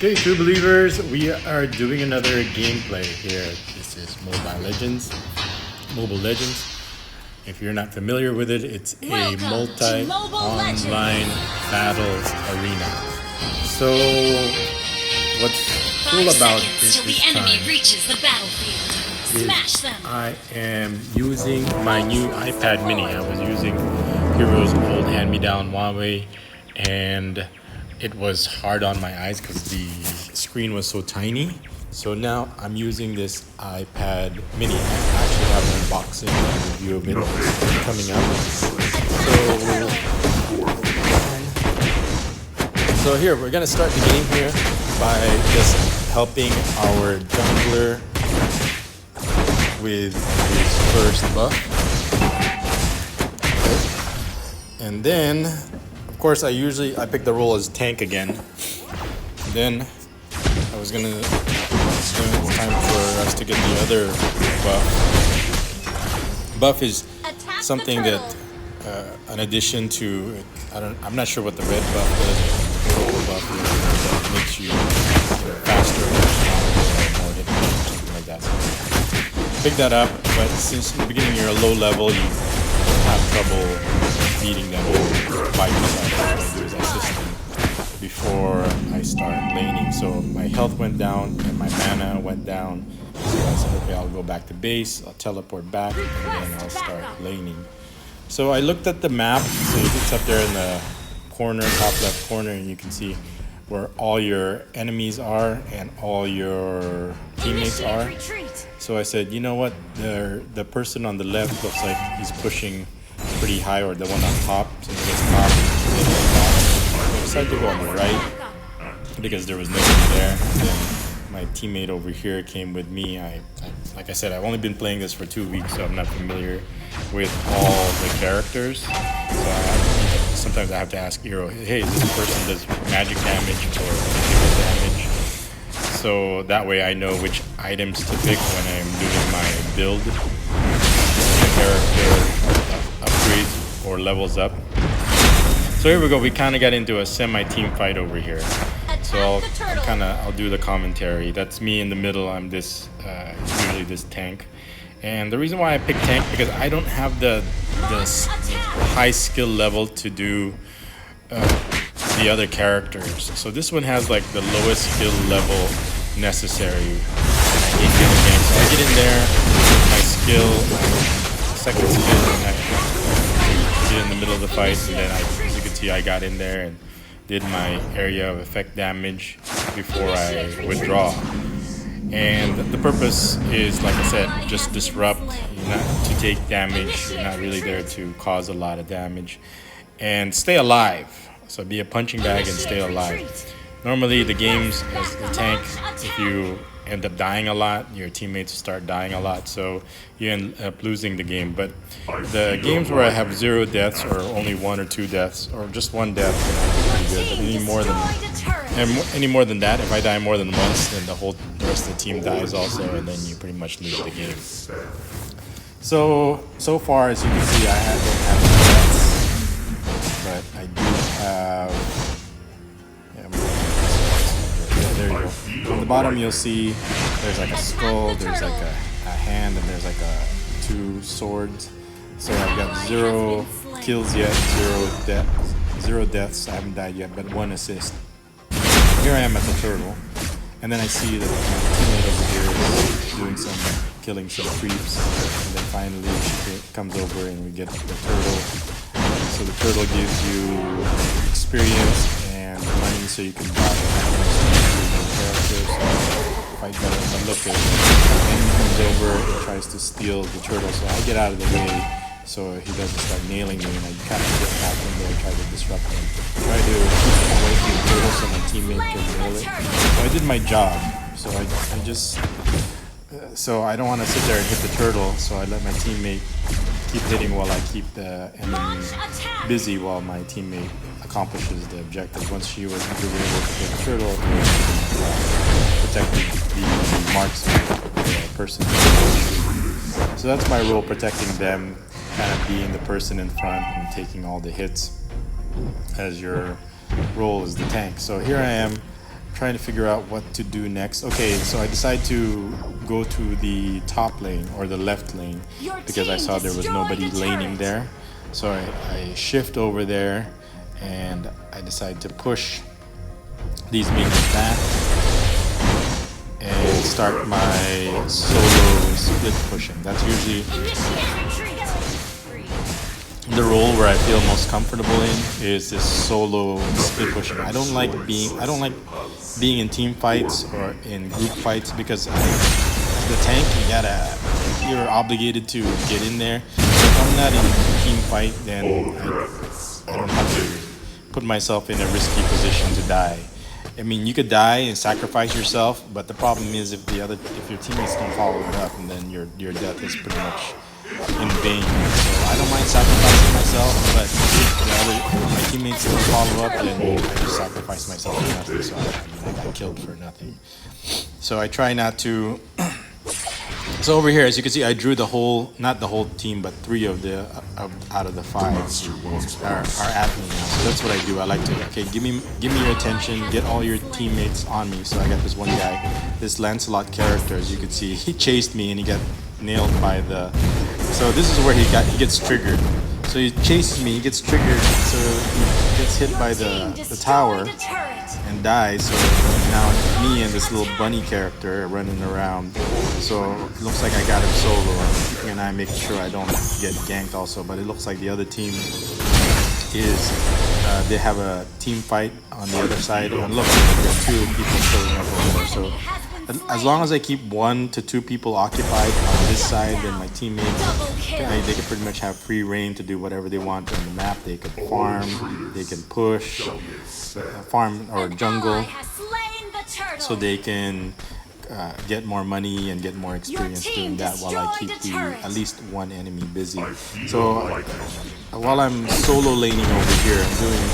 Okay, true believers, we are doing another gameplay here. This is Mobile Legends. If you're not familiar with it, it's a multi-online battle arena. So, what's cool about this time is I am using my new iPad mini. I was using Hero's old hand-me-down Huawei, and it was hard on my eyes because the screen was so tiny. So now I'm using this iPad mini. I actually have an unboxing review of it coming up. So here, we're gonna start the game here by just helping our jungler with his first buff. And then, of course, I pick the role as tank again. Then it's time for us to get the other buff. Buff is something that, an addition to, I'm not sure what the red buff does, the purple buff is, that makes you faster or more hit points, something like that. So pick that up, but since in the beginning you're a low level, you have trouble beating them by yourself. What I do is I assist them before I start laning. So my health went down and my mana went down. So I said, okay, I'll go back to base, I'll teleport back, and then I'll start laning. So I looked at the map, so it's up there in the corner, top left corner, and you can see where all your enemies are and all your teammates are. So I said, you know what, the person on the left looks like he's pushing pretty high, or the one on top, so he gets top, I decided to go on the right because there was nobody there. And then my teammate over here came with me. Like I said, I've only been playing this for 2 weeks, so I'm not familiar with all the characters. So sometimes I have to ask Hero, hey, this person does magic damage or physical damage? So that way I know which items to pick when I'm doing my build. The character upgrades or levels up. So here we go. We kind of got into a semi-team fight over here. So I'll do the commentary. That's me in the middle. I'm usually this tank. And the reason why I picked tank, because I don't have the high skill level to do the other characters. So this one has like the lowest skill level necessary. So I get in there with my skill, second skill, and I get in the middle of the fight, and then as you can see, I got in there and did my area of effect damage before I withdraw. And the purpose is, like I said, just disrupt. You're not to take damage. You're not really there to cause a lot of damage. And stay alive. So be a punching bag and stay alive. Normally the games as the tank, if you end up dying a lot, your teammates start dying a lot, so you end up losing the game. But the games where I have 0 deaths or only 1 or 2 deaths or just 1 death, then I do pretty good. But any more than that, if I die more than once, then the rest of the team dies also, and then you pretty much lose the game. So far, as you can see, I don't have deaths, but I do have. There you go. On the bottom, you'll see there's like a skull, there's like a hand, and there's like 2 swords. So I've got 0 kills yet, 0 deaths. I haven't died yet, but 1 assist. Here I am at the turtle, and then I see that my teammate over here is killing some creeps, and then finally she comes over and we get the turtle. So the turtle gives you experience and money so you can buy characters. If I look at it, the enemy comes over and tries to steal the turtle, so I get out of the way so he doesn't start nailing me, and I kind of get back in there and try to disrupt him. Try to keep him away from the turtle so my teammate can nail it. So I did my job. So I don't want to sit there and hit the turtle, so I let my teammate keep hitting while I keep the enemy busy while my teammate accomplishes the objective. Once she was able to hit the turtle, protecting the marksman, the person. So that's my role, protecting them, kind of being the person in front and taking all the hits as your role as the tank. So here I am trying to figure out what to do next. Okay, so I decided to go to the top lane or the left lane because I saw there was nobody laning there. So I shift over there and I decide to push these minions back and start my solo split pushing. That's usually the role where I feel most comfortable in, is this solo split pushing. I don't like being in team fights or in group fights because the tank, you're obligated to get in there. So if I'm not in a team fight, then I don't have to put myself in a risky position to die. I mean, you could die and sacrifice yourself, but the problem is if your teammates don't follow it up, and then your death is pretty much in vain. So I don't mind sacrificing myself, but if my teammates don't follow up, then I just sacrifice myself for nothing. So I got killed for nothing. So I try not to. So over here, as you can see, I drew not the whole team, but 3 of the out of the 5 are at me now. So that's what I do. I like to, okay, give me your attention, get all your teammates on me. So I got this one guy, this Lancelot character, as you can see, he chased me and he got nailed by the. So this is where he gets triggered. So he chases me, he gets triggered, so he gets hit by the tower and dies. So now me and this little bunny character are running around. So it looks like I got him solo, and I'm making sure I don't get ganked also. But it looks like the other team is, they have a team fight on the other side. And look, there's 2 people showing up over there. So as long as I keep 1 to 2 people occupied on this side, then my teammates, they can pretty much have free reign to do whatever they want on the map. They can farm, they can push, farm or jungle, so they can get more money and get more experience doing that while I keep at least 1 enemy busy. So while I'm solo laning over here, I'm doing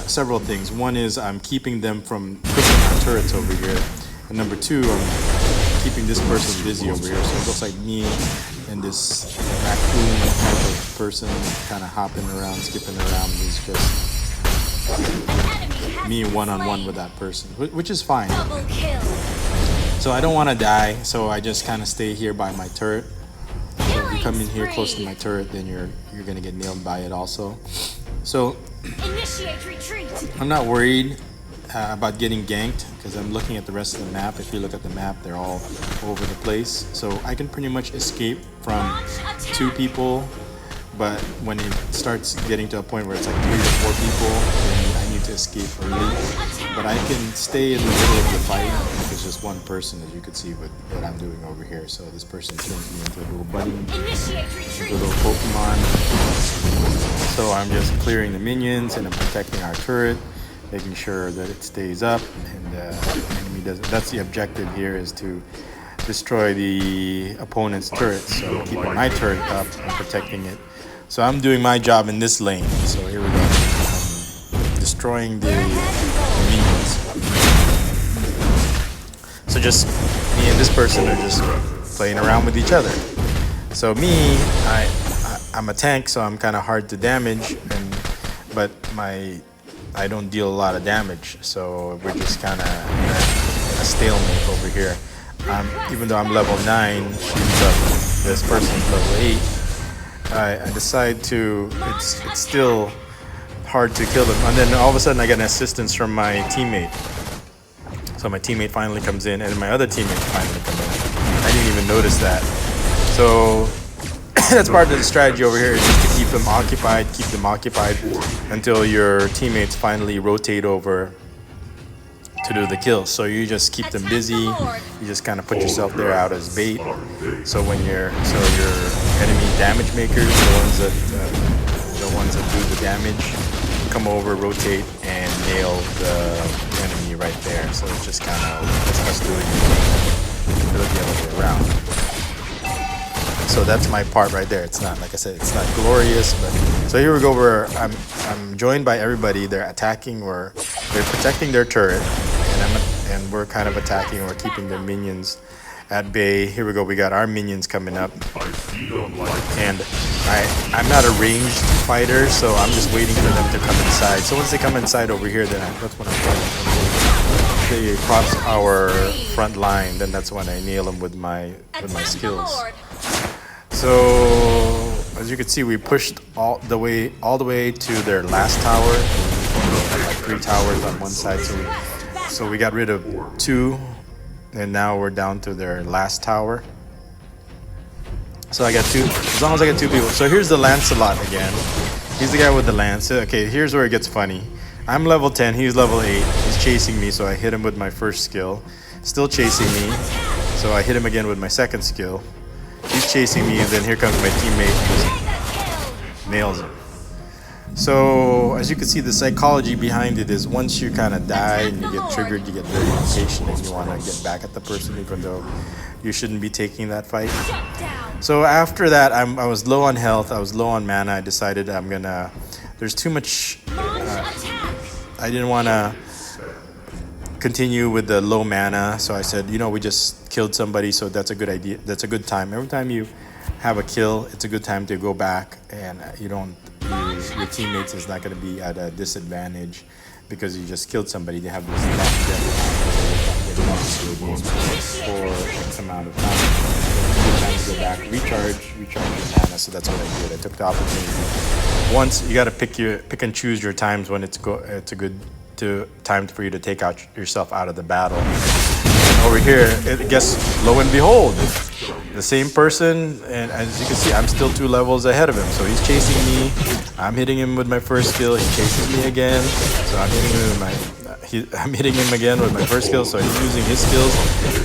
several things. One is I'm keeping them from pushing our turrets over here. And number 2, I'm keeping this person busy over here. So it looks like me and this raccoon type of person kind of hopping around, skipping around is just me one-on-one with that person, which is fine. So I don't want to die, so I just kind of stay here by my turret. So if you come in here close to my turret, then you're going to get nailed by it also. So I'm not worried about getting ganked because I'm looking at the rest of the map. If you look at the map, they're all over the place. So I can pretty much escape from 2 people, but when it starts getting to a point where it's like 3 to 4 people, then I need to escape early. But I can stay in the middle of the fight if it's just 1 person, as you can see with what I'm doing over here. So this person turns me into a little buddy, a little Pokemon. So I'm just clearing the minions and I'm protecting our turret, making sure that it stays up and the enemy doesn't. That's the objective here, is to destroy the opponent's turret. So I'm keeping my turret up and protecting it. So I'm doing my job in this lane. So here we go. I'm destroying the minions. So just me and this person are just playing around with each other. So me, I'm a tank, so I'm kind of hard to damage, but I don't deal a lot of damage, so we're just kind of in a stalemate over here. Even though I'm level 9, this person's level 8. I decide to. It's still hard to kill them, and then all of a sudden I get an assistance from my teammate. So my teammate finally comes in, and my other teammate finally comes in. I didn't even notice that. So that's part of the strategy over here, is just to keep them occupied until your teammates finally rotate over to do the kills. So you just keep them busy. You just kind of put yourself there out as bait. So when your enemy damage makers, the ones that do the damage, come over, rotate, and nail the enemy right there. So it's just kind of us doing it the other way around. So that's my part right there. It's not, like I said, it's not glorious, but so here we go. Where I'm joined by everybody. They're attacking, or they're protecting their turret, and we're kind of attacking. We're keeping their minions at bay. Here we go. We got our minions coming up, and I'm not a ranged fighter, so I'm just waiting for them to come inside. So once they come inside over here, then that's when I'm they cross our front line, then that's when I nail them with my skills. So as you can see, we pushed all the way to their last tower. Like 3 towers on one side, so we got rid of 2, and now we're down to their last tower. So I got 2, as long as I get 2 people. So here's the Lancelot again. He's the guy with the lance. Okay, here's where it gets funny. I'm level 10, he's level 8. He's chasing me, so I hit him with my first skill. Still chasing me, so I hit him again with my second skill. He's chasing me, and then here comes my teammate, just nails him. So as you can see, the psychology behind it is once you kind of die and you get triggered, you get very impatient and you want to get back at the person, even though you shouldn't be taking that fight. So after that, I was low on health, I was low on mana. I decided there's too much, I didn't want to continue with the low mana, so I said, we just killed somebody, so that's a good idea. That's a good time. Every time you have a kill, it's a good time to go back, and your teammates is not going to be at a disadvantage because you just killed somebody. They have this for X amount of time. Good time to go back, recharge your mana. So that's what I did. I took the opportunity. Once you got to pick and choose your times when it's a good time for you to take yourself out of the battle. And over here, I guess, lo and behold, the same person, and as you can see, I'm still 2 levels ahead of him. So he's chasing me. I'm hitting him with my first skill. He chases me again. So I'm hitting him again with my first skill. So he's using his skills,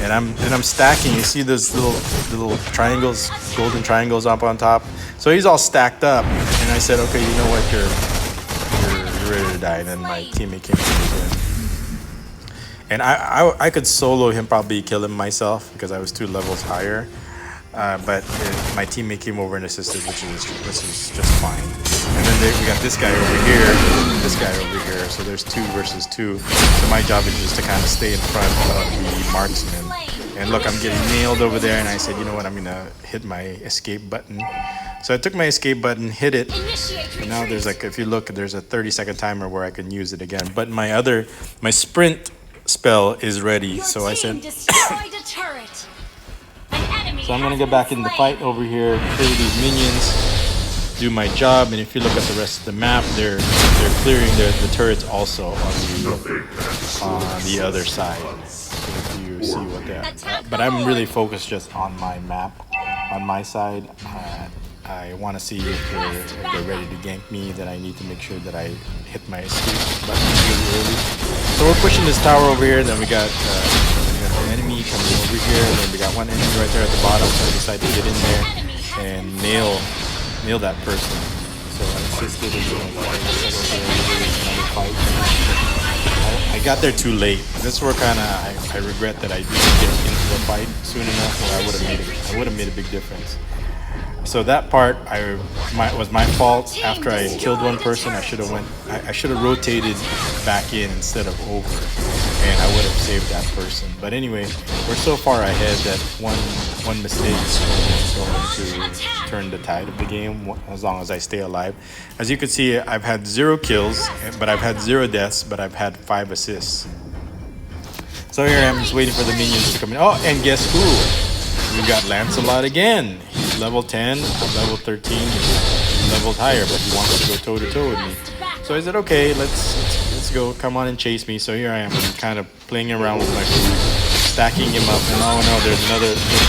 and I'm stacking. You see those little triangles, golden triangles up on top. So he's all stacked up, and I said, okay, you know what, you're ready to die. And then my teammate came in. And I could solo him, probably kill him myself because I was 2 levels higher. But my teammate came over and assisted, which is just fine. And then we got this guy over here, this guy over here. So there's 2 versus 2. So my job is just to kind of stay in front of the marksman. And look, I'm getting nailed over there, and I said, you know what, I'm gonna hit my escape button. So I took my escape button, hit it, and now there's if you look, there's a 30-second timer where I can use it again. But my sprint spell is ready, so I said, so I'm gonna get back in the fight over here, kill these minions, do my job. And if you look at the rest of the map, they're clearing the turrets also on the other side. So if you see what that, but I'm really focused just on my map, on my side. I want to see if they're ready to gank me. Then I need to make sure that I hit my escape button really early. So we're pushing this tower over here. Then we got an enemy coming over here. And then we got one enemy right there at the bottom. So I decided to get in there and nail that person. So I assisted in another fight. I got there too late. This is where I regret that I didn't get into the fight soon enough, or I would have made a big difference. So that part was my fault. After I killed one person, I should have rotated back in instead of over, and I would have saved that person. But anyway, we're so far ahead that one mistake is going to turn the tide of the game as long as I stay alive. As you can see, I've had 0 kills, but I've had 0 deaths, but I've had 5 assists. So here I am just waiting for the minions to come in. Oh, and guess who? We got Lancelot again. He's level 10, I'm level 13. He's leveled higher, but he wants to go toe-to-toe with me. So I said, okay, let's go. Come on and chase me. So here I am, kind of playing around with my food, stacking him up. And oh no, there's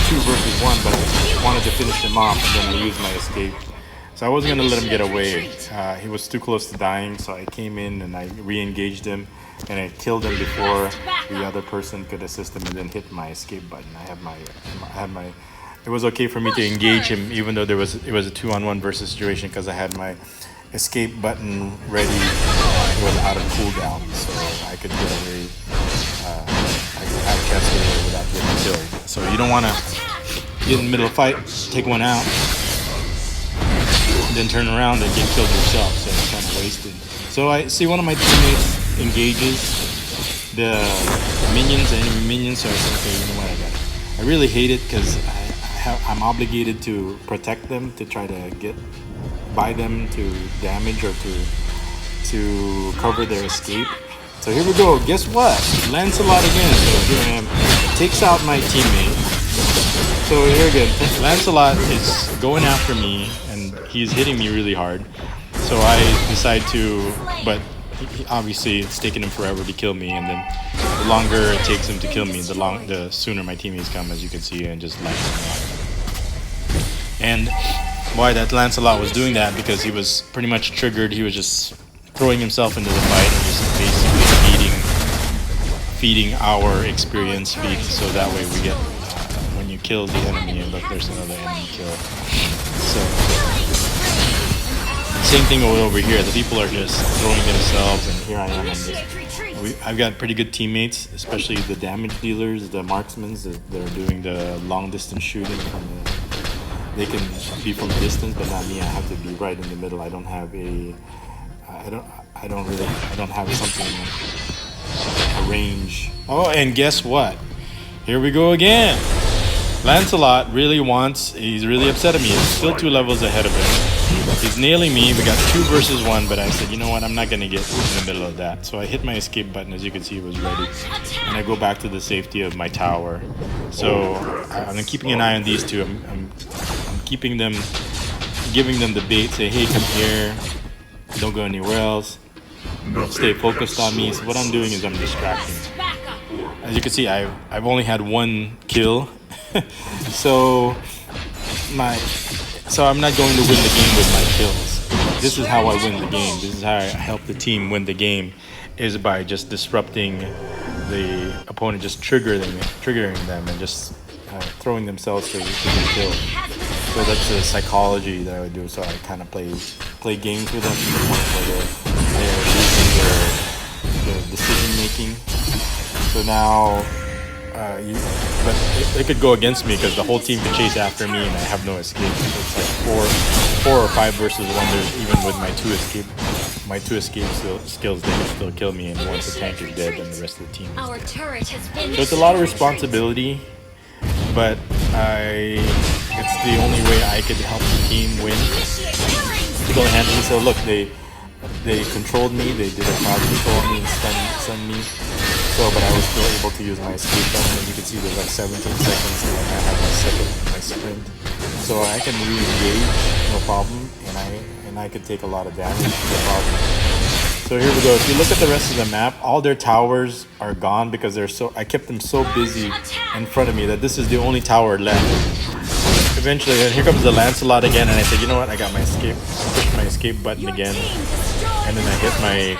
2 versus 1, but I wanted to finish him off, and then I used my escape. So I wasn't going to let him get away. He was too close to dying, so I came in and I re-engaged him. And I killed him before the other person could assist him, and then hit my escape button. I had my. It was okay for me to engage him, even though it was a 2-on-1 versus situation, because I had my escape button ready. It was out of cooldown, so I could get away. I could catch it away without getting killed. So you don't want to get in the middle of a fight, take one out, and then turn around and get killed yourself. So it's kind of wasted. So I see one of my teammates engages the minions, the enemy minions, so I said, okay, you know what, I really hate it because I'm obligated to protect them, to try to buy them to damage or to cover their escape. So So here we go. Guess what? Lancelot again. So here I am. Takes out my teammate. So here again, Lancelot is going after me, and he's hitting me really hard. So I decide to, but obviously it's taking him forever to kill me, and then the longer it takes him to kill me, the sooner my teammates come, as you can see, and just lights me up. And why that Lancelot was doing that, because he was pretty much triggered. He was just throwing himself into the fight and just basically feeding our experience feed, so that way we get when you kill the enemy, and look, there's another enemy kill. So same thing over here. The people are just throwing themselves, and here I am. I've got pretty good teammates, especially the damage dealers, the marksmen. They're doing the long distance shooting from they can be from a distance, but not me. I have to be right in the middle. I don't have something, a range. Oh, and guess what? Here we go again. Lancelot he's really upset at me. He's still 2 levels ahead of him. He's nailing me. We got 2 versus 1, but I said, you know what? I'm not going to get in the middle of that. So I hit my escape button. As you can see, it was ready. And I go back to the safety of my tower. So I'm keeping an eye on these two. I'm keeping them, giving them the bait. Say, hey, come here. Don't go anywhere else. Stay focused on me. So what I'm doing is I'm distracting. As you can see, I've only had 1 kill. so I'm not going to win the game with my kills. This is how I win the game. This is how I help the team win the game, is by just disrupting the opponent, just triggering them, and just throwing themselves to get killed. So that's the psychology that I would do. So I kind of play games with them to the point where they're losing their decision making. So now, but it could go against me, because the whole team could chase after me and I have no escape. So it's like 4 or 5 versus 1. There's, even with my two escape skills, they can still kill me. And once the tank is dead, then the rest of the team is dead. So it's a lot of responsibility, but it's the only way I could help the team win. To go handle. So look, they controlled me. They did a crowd control me and stun me. So, but I was still able to use my escape button. As you can see, there's like 17 seconds, and I have my sprint. So I can re-engage, no problem, and I could take a lot of damage, no problem. So here we go. If you look at the rest of the map, all their towers are gone because I kept them so busy in front of me that this is the only tower left. Eventually, and here comes the Lancelot again, and I said, you know what? I got my escape. I pushed my escape button again, and then I hit my.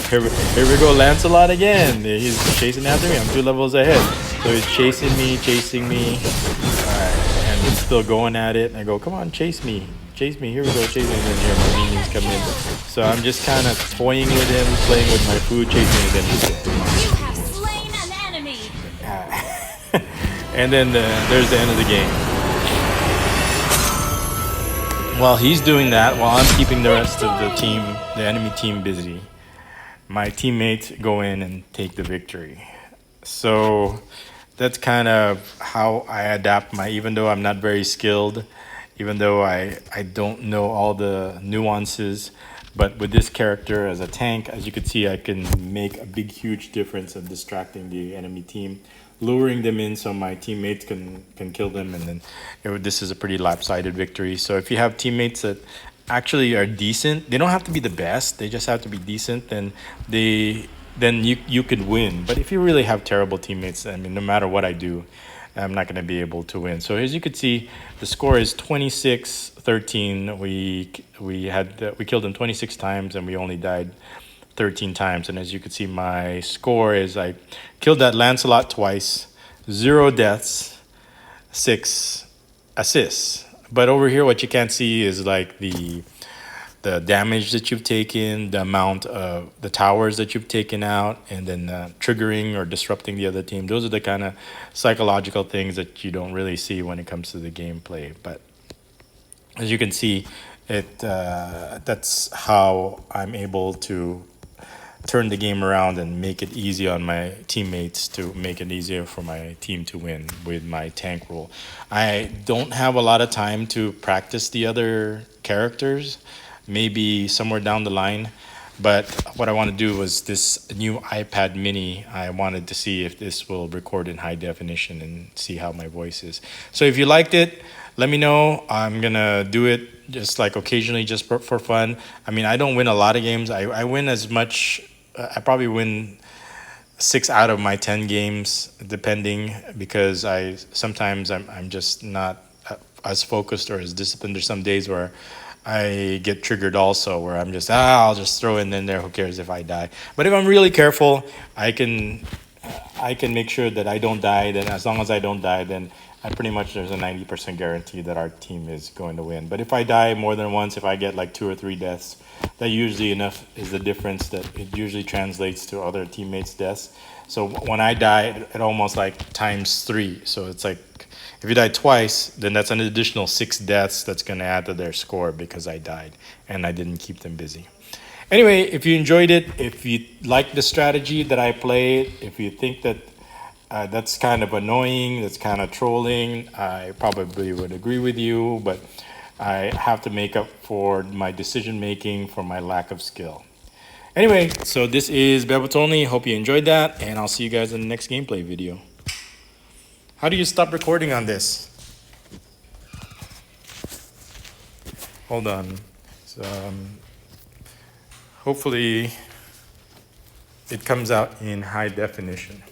Here we go, Lancelot again. He's chasing after me. I'm 2 levels ahead. So he's chasing me. Alright, and it's still going at it. And I go, come on, chase me. Here we go, chase me. And then here my minions come in. So I'm just kind of toying with him, playing with my food, chasing him. Then he's dead. You have slain an enemy. And then there's the end of the game. While he's doing that, while I'm keeping the rest of the enemy team busy, my teammates go in and take the victory. So that's kind of how I adapt even though I'm not very skilled, even though I don't know all the nuances, but with this character as a tank, as you can see, I can make a huge difference in distracting the enemy team, luring them in so my teammates can kill them, and then this is a pretty lopsided victory. So if you have teammates that actually are decent, they don't have to be the best, they just have to be decent, then you could win. But if you really have terrible teammates, I mean, no matter what I do, I'm not going to be able to win. So as you can see, the score is 26-13. We killed them 26 times and we only died 13 times. And as you can see, my score is I killed that Lancelot twice, 0 deaths, 6 assists. But over here, what you can't see is like the damage that you've taken, the amount of the towers that you've taken out, and then triggering or disrupting the other team. Those are the kind of psychological things that you don't really see when it comes to the gameplay. But as you can see, that's how I'm able to turn the game around and make it easy on my teammates, to make it easier for my team to win with my tank role. I don't have a lot of time to practice the other characters. Maybe somewhere down the line But what I want to do was this new iPad mini. I wanted to see if this will record in high definition and see how my voice is. So if you liked it, let me know. I'm going to do it just like occasionally just for fun. I mean, I don't win a lot of games. I win as much. I probably win 6 out of my 10 games, depending, because I'm just not as focused or as disciplined. There's some days where I get triggered also, where I'm just I'll just throw it in there. Who cares if I die? But if I'm really careful, I can make sure that I don't die. Then as long as I don't die, then I pretty much there's a 90% guarantee that our team is going to win. But if I die more than once, if I get like 2 or 3 deaths, that usually enough is the difference that it usually translates to other teammates' deaths. So when I die, it almost like times 3. So it's like if you die twice, then that's an additional 6 deaths that's going to add to their score because I died and I didn't keep them busy. Anyway, if you enjoyed it, if you like the strategy that I played, if you think that that's kind of annoying, that's kind of trolling, I probably would agree with you, but I have to make up for my decision making for my lack of skill. Anyway, so this is bebotsonly. Hope you enjoyed that, and I'll see you guys in the next gameplay video. How do you stop recording on this? Hold on. So, hopefully it comes out in high definition.